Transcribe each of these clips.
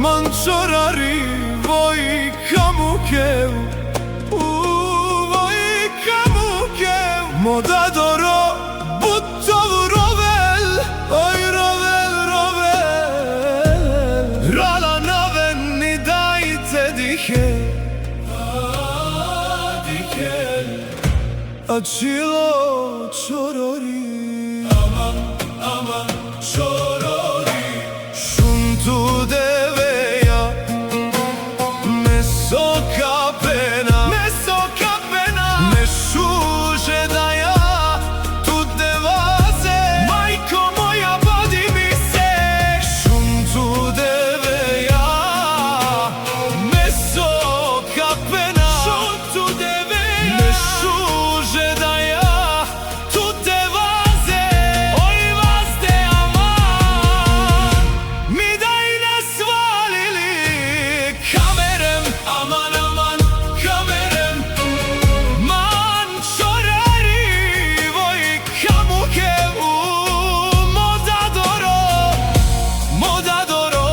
aman çorari Voy kamukev Voy kamukev Moda doro Buttov rovel Oj rovel rovel Rala naven ni dajte dihe Dikel Açilo çorori Aman aman çorori Şuntu deveya Meso kapena Meso kapena Mešuže daja Tu devaze Majko moja bodi mi se Šuntu deveja Meso kapena Šuntu deveja Mešuže daja Tu devaze Oj vas de aman Mi daj nas valili Kamerem aman aman kamerem Man čorari Voj kamuke Moda doro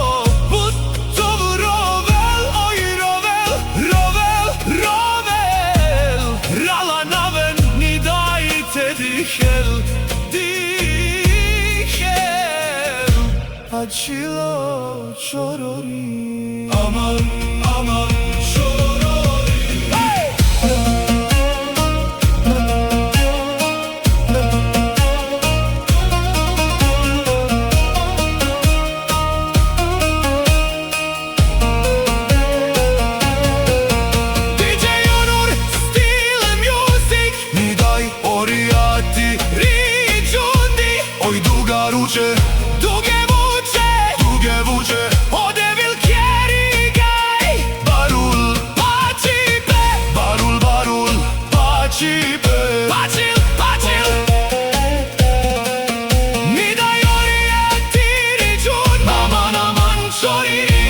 Buttov rovel Oj rovel rovel rovel Rala naven ni dajte dihel Dihel Açilo çorori Aman aman çorori DJ Onur Stile Music Mi daj orijati Riđundi Oj duga ruče Duge vuče Ode vilkjeri gaj Barul pačipe Barul pačipe Pačil Mi daj orijati Riđun Aman aman čoriri